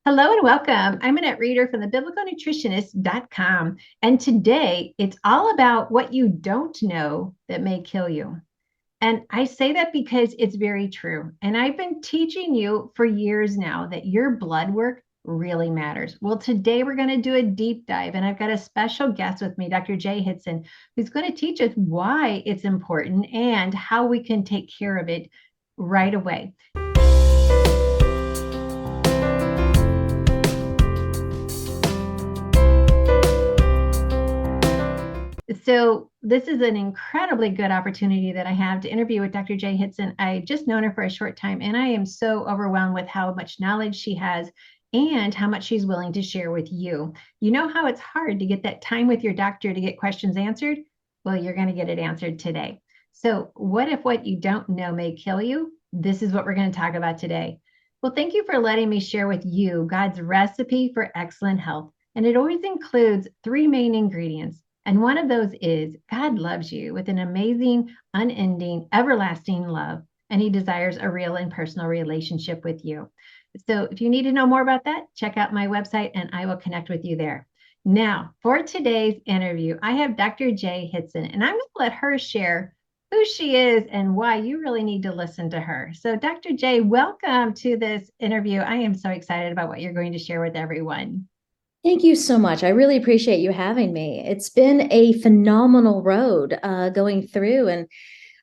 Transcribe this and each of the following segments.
Hello and welcome. I'm Annette Reeder from the biblicalnutritionist.com. And today it's all about what you don't know that may kill you. And I say that because it's very true. And I've been teaching you for years now that your blood work really matters. Well, today we're going to do a deep dive, and I've got a special guest with me, Dr. Jae Hitson, who's going to teach us why it's important and how we can take care of it right away. So this is an incredibly good opportunity that I have to interview with Dr. Jae Hitson. I've just known her for a short time, and I am so overwhelmed with how much knowledge she has and how much she's willing to share with you. You know how it's hard to get that time with your doctor to get questions answered? Well, you're going to get it answered today. So what if what you don't know may kill you? This is what we're going to talk about today. Well, thank you for letting me share with you God's recipe for excellent health. And it always includes three main ingredients. And one of those is God loves you with an amazing, unending, everlasting love, and He desires a real and personal relationship with you. So if you need to know more about that, check out my website and I will connect with you there. Now, for today's interview, I have Dr. Jae Hitson, and I'm going to let her share who she is and why you really need to listen to her. So, Dr. Jae, welcome to this interview. I am so excited about what you're going to share with everyone. Thank you so much. I really appreciate you having me. It's been a phenomenal road going through, and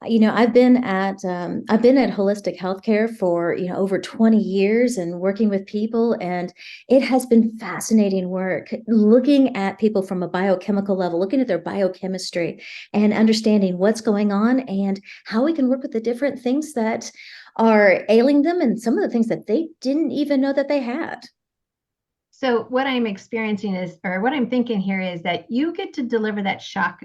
I've been at holistic healthcare for over 20 years and working with people, and it has been fascinating work looking at people from a biochemical level, looking at their biochemistry, and understanding what's going on and how we can work with the different things that are ailing them, and some of the things that they didn't even know that they had. So what I'm experiencing is, or what I'm thinking here is that you get to deliver that shock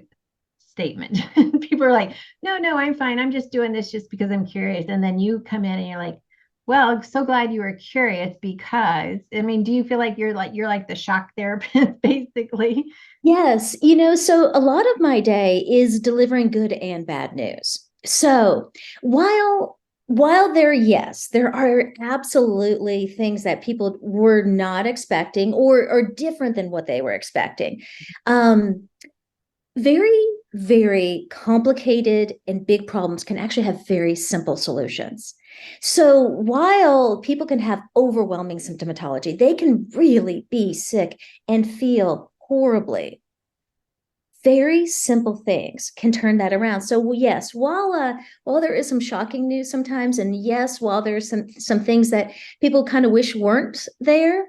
statement. People are like, no, I'm fine. I'm just doing this just because I'm curious. And then you come in and you're like, well, I'm so glad you were curious because, I mean, do you feel like you're like the shock therapist, basically? Yes, so a lot of my day is delivering good and bad news. So while there are absolutely things that people were not expecting or different than what they were expecting. Um, very, very complicated and big problems can actually have very simple solutions. So while people can have overwhelming symptomatology, they can really be sick and feel horribly. Very simple things can turn that around. So yes, while there is some shocking news sometimes, and yes, while there's some things that people kind of wish weren't there,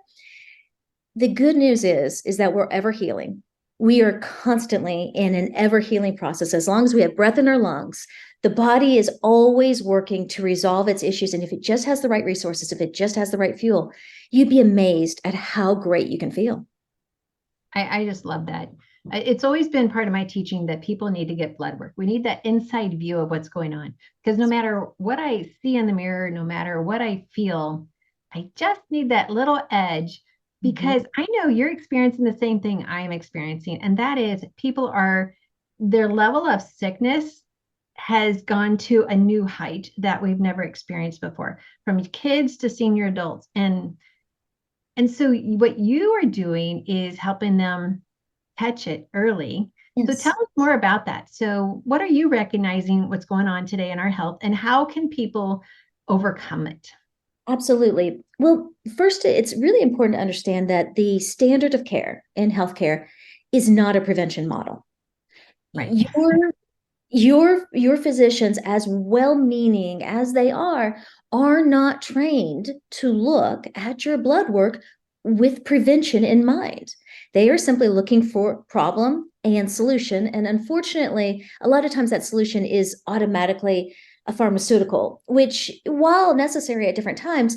the good news is that we're ever healing. We are constantly in an ever healing process. As long as we have breath in our lungs, the body is always working to resolve its issues. And if it just has the right resources, if it just has the right fuel, you'd be amazed at how great you can feel. I just love that. It's always been part of my teaching that people need to get blood work. We need that inside view of what's going on because no matter what I see in the mirror, no matter what I feel, I just need that little edge because I know you're experiencing the same thing I am experiencing. And that is their level of sickness has gone to a new height that we've never experienced before, from kids to senior adults. And so what you are doing is helping them catch it early. So tell Yes. us more about that. So what are you recognizing what's going on today in our health and how can people overcome it? Absolutely. Well, first, it's really important to understand that the standard of care in healthcare is not a prevention model. Right. Your physicians, as well-meaning as they are not trained to look at your blood work with prevention in mind. They are simply looking for problem and solution. And unfortunately, a lot of times that solution is automatically a pharmaceutical, which, while necessary at different times,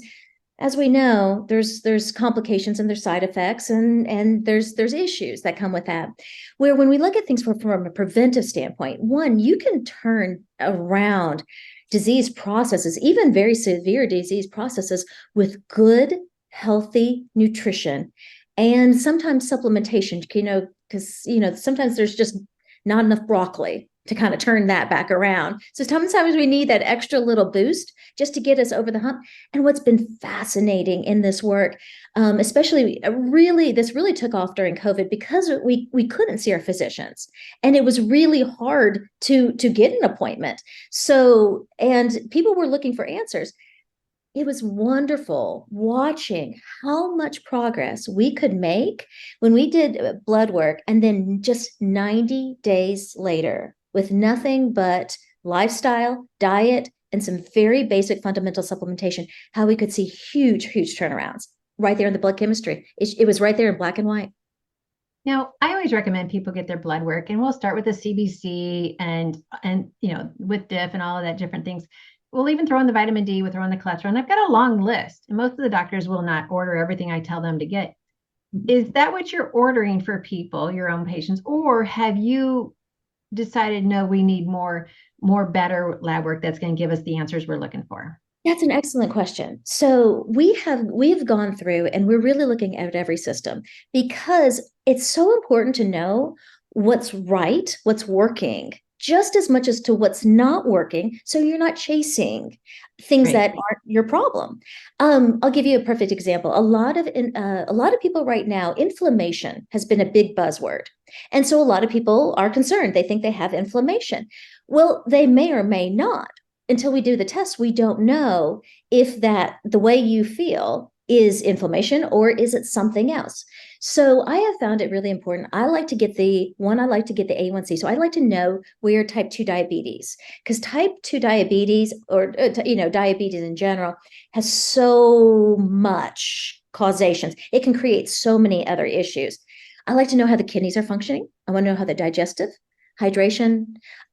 as we know, there's complications and there's side effects and there's issues that come with that. Where when we look at things from a preventive standpoint, one, you can turn around disease processes, even very severe disease processes, with good, healthy nutrition and sometimes supplementation, because sometimes there's just not enough broccoli to kind of turn that back around. So sometimes we need that extra little boost just to get us over the hump. And what's been fascinating in this work, Especially this really took off during COVID because we couldn't see our physicians, and it was really hard to get an appointment. So, and people were looking for answers. It was wonderful watching how much progress we could make when we did blood work, and then just 90 days later, with nothing but lifestyle, diet, and some very basic fundamental supplementation, how we could see huge turnarounds right there in the blood chemistry. It was right there in black and white. Now, I always recommend people get their blood work, and we'll start with the CBC and with diff and all of that different things. We'll even throw in the vitamin D, we'll throw in the cholesterol. And I've got a long list, and most of the doctors will not order everything I tell them to get. Is that what you're ordering for people, your own patients, or have you decided no, we need more better lab work that's going to give us the answers we're looking for? That's an excellent question. So we've gone through and we're really looking at every system because it's so important to know what's right, what's working, just as much as to what's not working, so you're not chasing things Right. that aren't your problem. I'll give you a perfect example. A lot of people right now, inflammation has been a big buzzword, and so a lot of people are concerned. They think they have inflammation. Well, they may or may not. Until we do the test, we don't know if that the way you feel is inflammation or is it something else. So I have found it really important. I like to get the A1C. So I like to know where type 2 diabetes, because type 2 diabetes or diabetes in general has so much causations. It can create so many other issues. I like to know how the kidneys are functioning. I want to know how the digestive, hydration,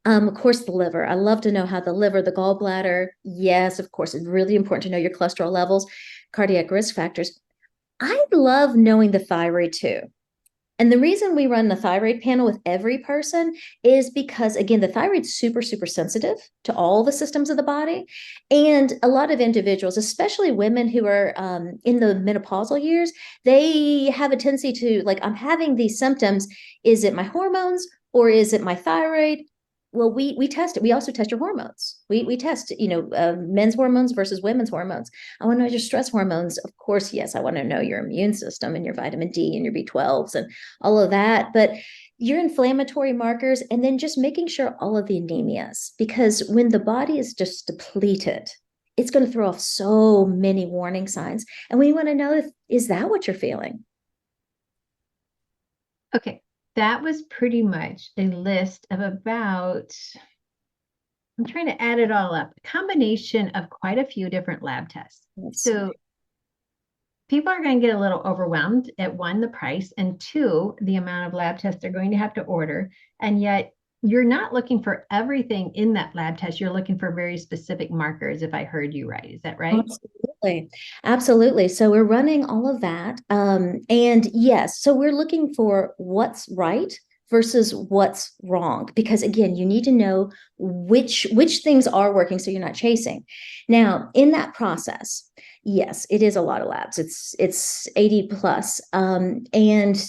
of course, the liver. I love to know how the liver, the gallbladder. Yes, of course, it's really important to know your cholesterol levels, cardiac risk factors. I love knowing the thyroid too. And the reason we run the thyroid panel with every person is because, again, the thyroid's super sensitive to all the systems of the body. And a lot of individuals, especially women who are in the menopausal years, they have a tendency to, like, I'm having these symptoms. Is it my hormones or is it my thyroid? Well, we test it. We also test your hormones. We test, men's hormones versus women's hormones. I want to know your stress hormones. Of course, yes, I want to know your immune system and your vitamin D and your B12s and all of that. But your inflammatory markers, and then just making sure all of the anemias, because when the body is just depleted, it's going to throw off so many warning signs. And we want to know, is that what you're feeling? Okay. That was pretty much a list of about, I'm trying to add it all up, a combination of quite a few different lab tests. Yes. So people are going to get a little overwhelmed at one, the price, and two, the amount of lab tests they're going to have to order. And yet you're not looking for everything in that lab test. You're looking for very specific markers, if I heard you right. Is that right? Absolutely. Absolutely. So we're running all of that. And yes, so we're looking for what's right versus what's wrong. Because again, you need to know which things are working so you're not chasing. Now, in that process, yes, it is a lot of labs. It's 80 plus. And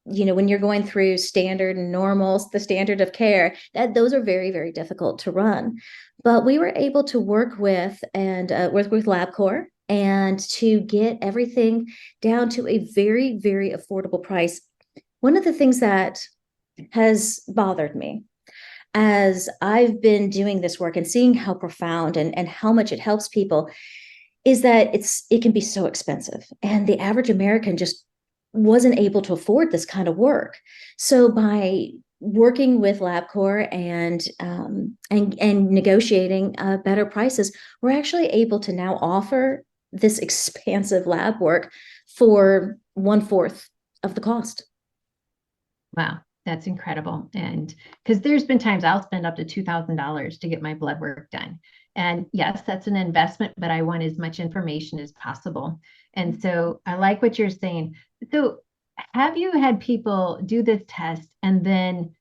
when you're going through standard and normals, the standard of care, that those are very difficult to run. But we were able to work with LabCorp and to get everything down to a very affordable price. One of the things that has bothered me as I've been doing this work and seeing how profound and how much it helps people is that it can be so expensive, and the average American just wasn't able to afford this kind of work. So by working with LabCorp and negotiating better prices, we're actually able to now offer this expansive lab work for 1/4 of the cost. Wow, that's incredible. And because there's been times I'll spend up to $2,000 to get my blood work done. And yes, that's an investment, but I want as much information as possible. And so I like what you're saying. So have you had people do this test and then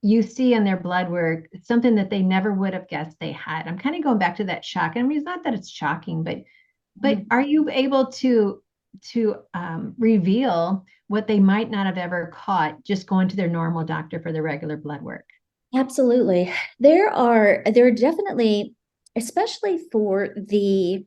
you see in their blood work something that they never would have guessed they had? I'm kind of going back to that shock. I mean, it's not that it's shocking, but are you able to reveal what they might not have ever caught just going to their normal doctor for their regular blood work? Absolutely. There are definitely, especially for the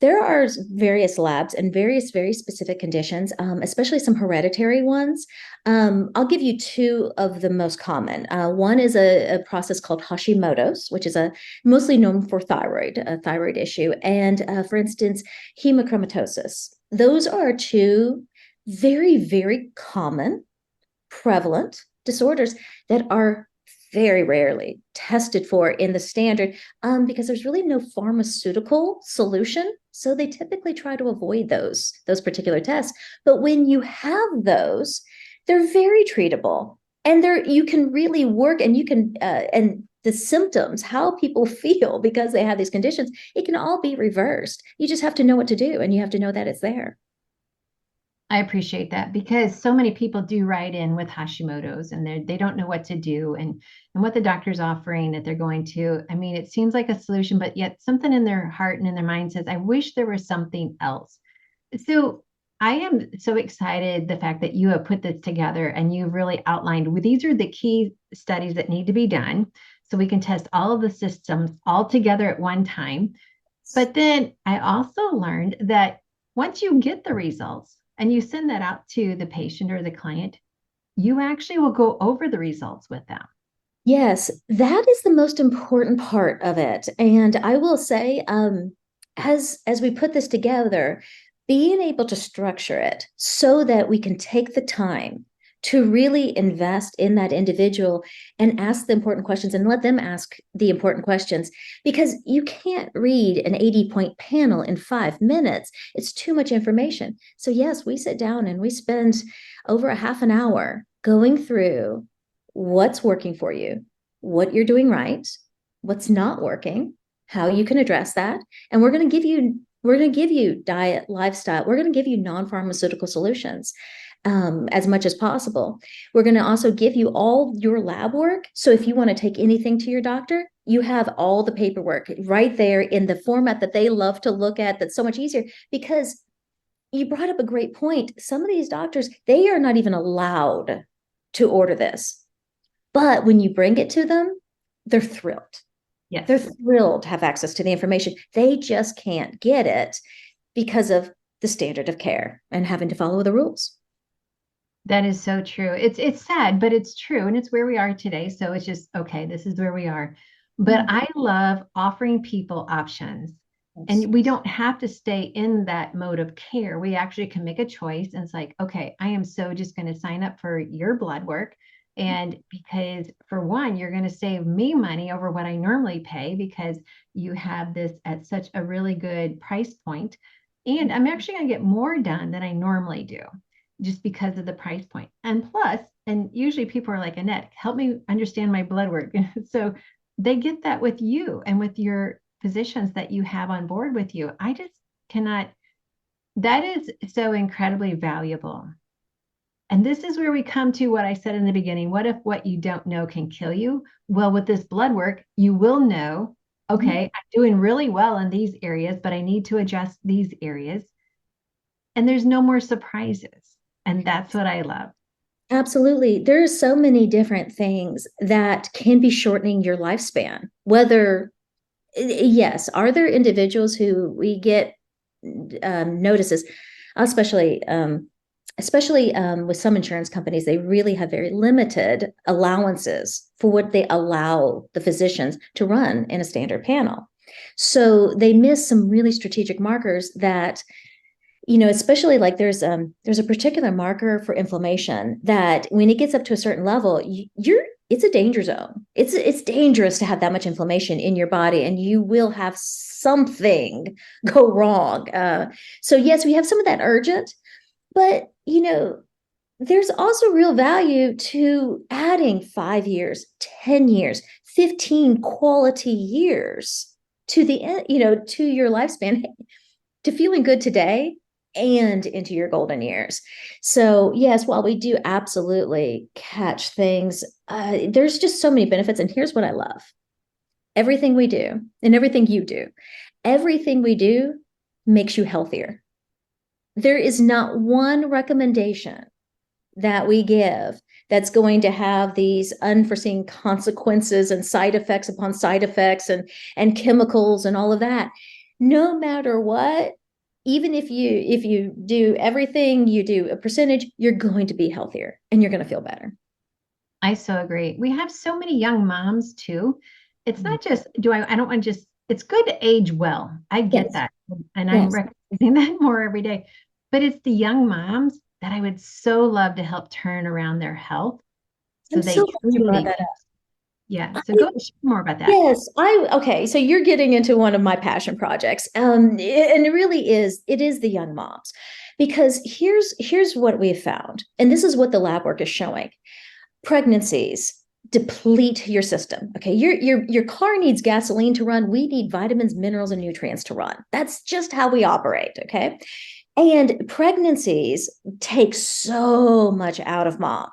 there are various labs and various very specific conditions, especially some hereditary ones. I'll give you two of the most common. One is a process called Hashimoto's, which is a mostly known for a thyroid issue, and for instance, hemochromatosis. Those are two very, very common, prevalent disorders that are very rarely tested for in the standard, because there's really no pharmaceutical solution. So they typically try to avoid those particular tests. But when you have those, they're very treatable, and you can really work, and you can and the symptoms, how people feel because they have these conditions, it can all be reversed. You just have to know what to do, and you have to know that it's there. I appreciate that because so many people do write in with Hashimoto's and they don't know what to do and what the doctor's offering that they're going to. I mean, it seems like a solution, but yet something in their heart and in their mind says, I wish there was something else. So I am so excited the fact that you have put this together and you've really outlined well, these are the key studies that need to be done so we can test all of the systems all together at one time. But then I also learned that once you get the results and you send that out to the patient or the client, you actually will go over the results with them. Yes, that is the most important part of it. And I will say, as we put this together, being able to structure it so that we can take the time to really invest in that individual and ask the important questions and let them ask the important questions, because you can't read an 80-point panel in 5 minutes. It's too much information. So yes, we sit down and we spend over a half an hour going through what's working for you, what you're doing right, what's not working, how you can address that. And we're going to give you diet, lifestyle, we're going to give you non-pharmaceutical solutions, as much as possible. We're going to also give you all your lab work. So if you want to take anything to your doctor, you have all the paperwork right there in the format that they love to look at. That's so much easier, because you brought up a great point. Some of these doctors, they are not even allowed to order this. But when you bring it to them, they're thrilled. Yes. They're thrilled to have access to the information. They just can't get it because of the standard of care and having to follow the rules. That is so true. It's sad, but it's true. And it's where we are today. So it's just, okay, this is where we are. But I love offering people options. Yes. And we don't have to stay in that mode of care. We actually can make a choice. And it's like, okay, I am so just going to sign up for your blood work. And because for one, you're going to save me money over what I normally pay because you have this at such a really good price point. And I'm actually going to get more done than I normally do just because of the price point. And plus, and usually people are like, Annette, help me understand my blood work. So they get that with you and with your physicians that you have on board with you. I just cannot, that is so incredibly valuable. And this is where we come to what I said in the beginning. What if what you don't know can kill you? Well, with this blood work, you will know, okay, I'm doing really well in these areas, but I need to adjust these areas. And there's no more surprises. And that's what I love. Absolutely. There are so many different things that can be shortening your lifespan. Whether, yes, are there individuals who we get notices, especially with some insurance companies, they really have very limited allowances for what they allow the physicians to run in a standard panel. So they miss some really strategic markers that, especially like there's a particular marker for inflammation that when it gets up to a certain level, it's a danger zone. It's dangerous to have that much inflammation in your body, and you will have something go wrong. So yes, we have some of that urgent, but there's also real value to adding 5 years, 10 years, 15 quality years to to your lifespan, to feeling good today and into your golden years. So yes, while we do absolutely catch things, there's just so many benefits. And here's what I love. Everything we do and everything we do makes you healthier. There is not one recommendation that we give that's going to have these unforeseen consequences and side effects upon side effects and chemicals and all of that. no matter what, even if you do everything, you do a percentage, you're going to be healthier and you're going to feel better. I so agree. We have so many young moms too. It's not just I don't want to just, it's good to age well. I get Yes, that. And I'm yes. recognizing that more every day. But it's the young moms that I would so love to help turn around their health so I'm they so glad you brought truly, that up. yeah. So I, go share more about that. yes, okay. So you're getting into one of my passion projects. And it really is, it is the young moms. Because here's what we've found, and this is what the lab work is showing. Pregnancies deplete your system. Okay, your car needs gasoline to run. We need vitamins, minerals, and nutrients to run. That's just how we operate. Okay, and pregnancies take so much out of mom.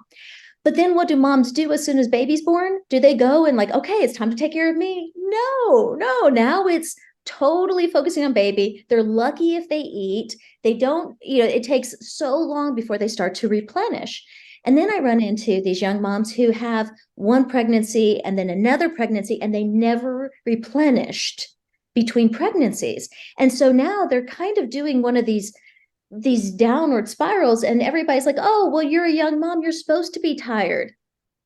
But then what do moms do as soon as baby's born? Do they go and like, okay, it's time to take care of me? No, no. Now it's totally focusing on baby. They're lucky if they eat. They don't, it takes so long before they start to replenish. And then I run into these young moms who have one pregnancy and then another pregnancy, and they never replenished between pregnancies. And so now they're kind of doing one of these downward spirals, and everybody's like, oh, well, you're a young mom, you're supposed to be tired.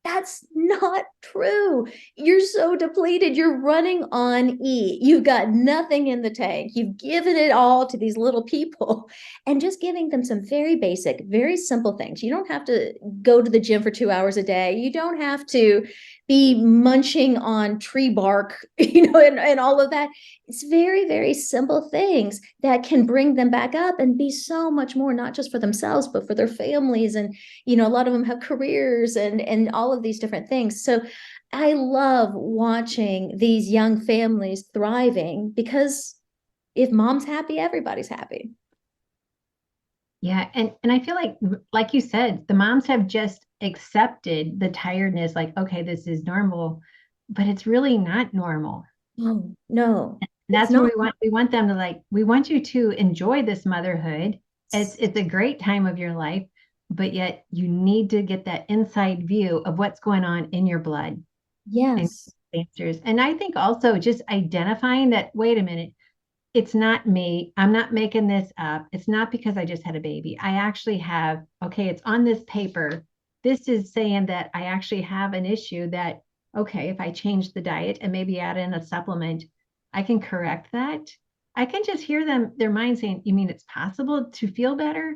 That's not true. You're so depleted. You're running on E. You've got nothing in the tank. You've given it all to these little people, and just giving them some very basic, very simple things. You don't have to go to the gym for 2 hours a day. You don't have to be munching on tree bark, and all of that. It's very, very simple things that can bring them back up and be so much more, not just for themselves, but for their families. And a lot of them have careers and all of these different things. So I love watching these young families thriving, because if mom's happy, everybody's happy. Yeah, and I feel like you said, the moms have just accepted the tiredness, like, okay, this is normal, but it's really not normal. Oh, no, And it's that's where not. we want them to, like, we want you to enjoy this motherhood. It's a great time of your life, but yet you need to get that inside view of what's going on in your blood and Yes. answers. And I think also just identifying that, wait a minute, it's not me. I'm not making this up. It's not because I just had a baby. I actually have, okay, it's on this paper. This is saying that I actually have an issue that, okay, if I change the diet and maybe add in a supplement, I can correct that. I can just hear their mind saying, you mean it's possible to feel better?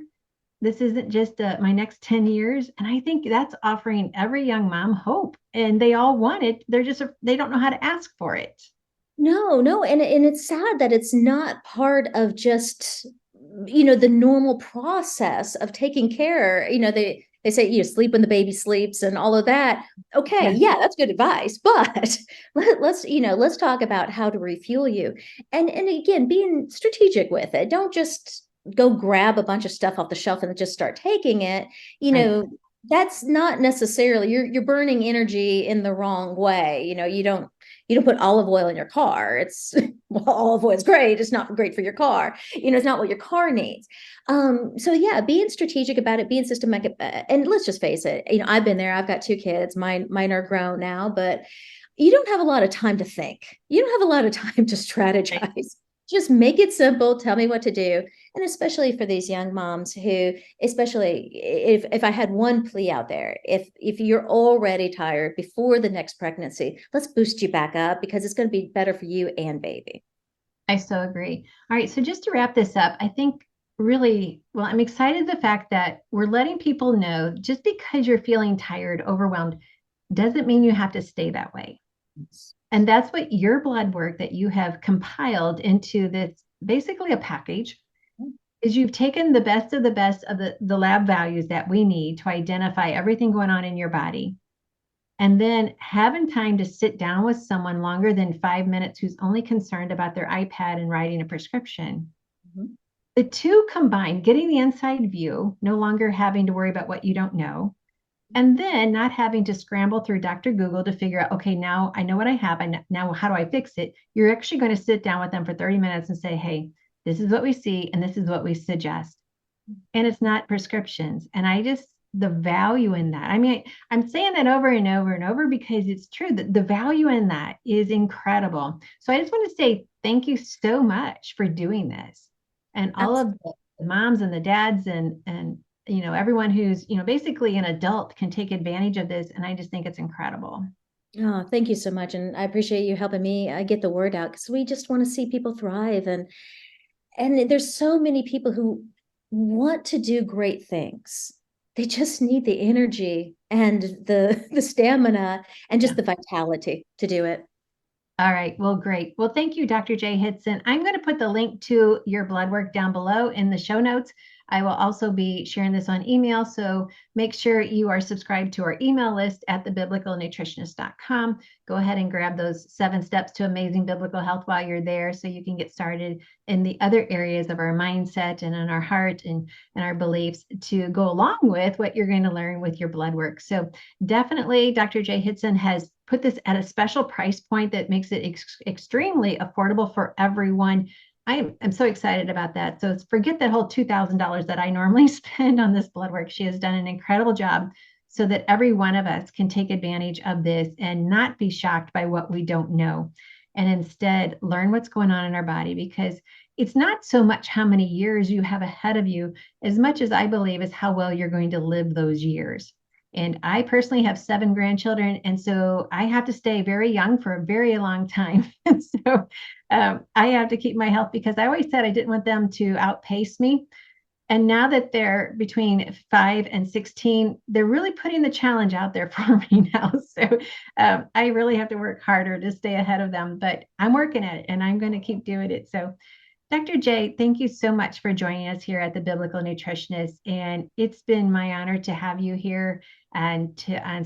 This isn't just my next 10 years. And I think that's offering every young mom hope. And they all want it. They don't know how to ask for it. No, no, and it's sad that it's not part of just the normal process of taking care. They say sleep when the baby sleeps and all of that. Okay, Yeah. yeah, that's good advice, but let's talk about how to refuel you, and again, being strategic with it. Don't just go grab a bunch of stuff off the shelf and just start taking it. You Right. know, that's not necessarily, you're burning energy in the wrong way. You don't put olive oil in your car. It's well, olive oil is great. It's not great for your car. It's not what your car needs. So yeah, being strategic about it, being systematic, and let's just face it. I've been there. I've got two kids. Mine are grown now, but you don't have a lot of time to think. You don't have a lot of time to Right. strategize. Just make it simple. Tell me what to do. And especially for these young moms who, especially if I had one plea out there, if you're already tired before the next pregnancy, let's boost you back up, because it's going to be better for you and baby. I so agree. All right. So just to wrap this up, I think really, well, I'm excited the fact that we're letting people know just because you're feeling tired, overwhelmed, doesn't mean you have to stay that way. And that's what your blood work that you have compiled into this basically a package is you've taken the best of the lab values that we need to identify everything going on in your body. And then having time to sit down with someone longer than 5 minutes who's only concerned about their iPad and writing a prescription. Mhm. The two combined, getting the inside view, no longer having to worry about what you don't know, and then not having to scramble through Dr. Google to figure out, okay, now I know what I have, and now how do I fix it? You're actually going to sit down with them for 30 minutes and say, hey, this is what we see, and this is what we suggest. And it's not prescriptions. And the value in that. I mean, I'm saying that over and over and over because it's true that the value in that is incredible. So I just want to say thank you so much for doing this. And all of the moms and the dads and everyone who's, basically an adult can take advantage of this. And I just think it's incredible. Oh, thank you so much. And I appreciate you helping me get the word out because we just want to see people thrive. And there's so many people who want to do great things. They just need the energy and the stamina and just Yeah. the vitality to do it. All right. Well, great. Well, thank you, Dr. Jae Hitson. I'm going to put the link to your blood work down below in the show notes. I will also be sharing this on email. So make sure you are subscribed to our email list at thebiblicalnutritionist.com. Go ahead and grab those 7 steps to amazing biblical health while you're there so you can get started in the other areas of our mindset and in our heart and our beliefs to go along with what you're going to learn with your blood work. So definitely, Dr. Jae Hitson has put this at a special price point that makes it extremely affordable for everyone. I'm so excited about that. So forget that whole $2,000 that I normally spend on this blood work. She has done an incredible job so that every one of us can take advantage of this and not be shocked by what we don't know, and instead learn what's going on in our body, because it's not so much how many years you have ahead of you as much as I believe is how well you're going to live those years. And I personally have 7 grandchildren. And so I have to stay very young for a very long time. And so I have to keep my health because I always said I didn't want them to outpace me. And now that they're between 5 and 16, they're really putting the challenge out there for me now. So I really have to work harder to stay ahead of them, but I'm working at it and I'm going to keep doing it. So Dr. Jae, thank you so much for joining us here at the Biblical Nutritionist. And it's been my honor to have you here. And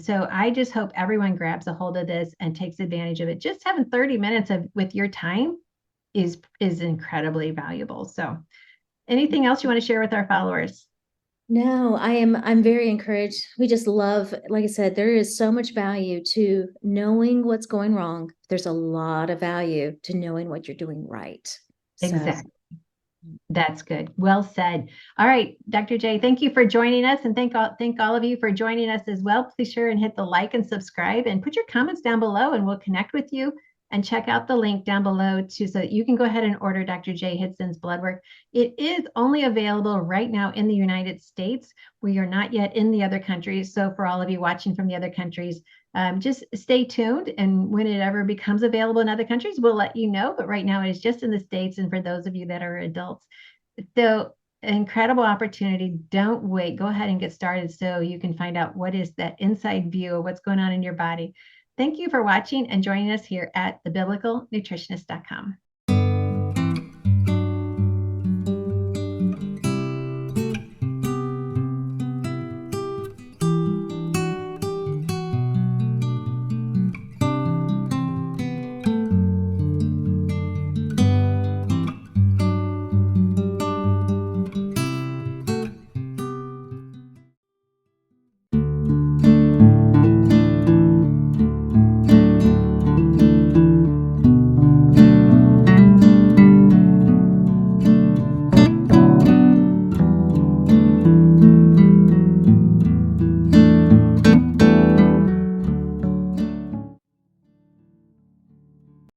so I just hope everyone grabs a hold of this and takes advantage of it. Just having 30 minutes with your time is incredibly valuable. So anything else you want to share with our followers? No, I'm very encouraged. We just love, like I said, there is so much value to knowing what's going wrong. There's a lot of value to knowing what you're doing right. So Exactly. That's good. Well said. All right, Dr. Jae, thank you for joining us, and thank all of you for joining us as well. Please sure and hit the like and subscribe and put your comments down below, and we'll connect with you. And check out the link down below too, so that you can go ahead and order Dr. Jae Hitson's blood work. It is only available right now in the United States. We are not yet in the other countries. So for all of you watching from the other countries, just stay tuned. And when it ever becomes available in other countries, we'll let you know. But right now it is just in the States. And for those of you that are adults, so incredible opportunity. Don't wait. Go ahead and get started so you can find out what is that inside view of what's going on in your body. Thank you for watching and joining us here at thebiblicalnutritionist.com.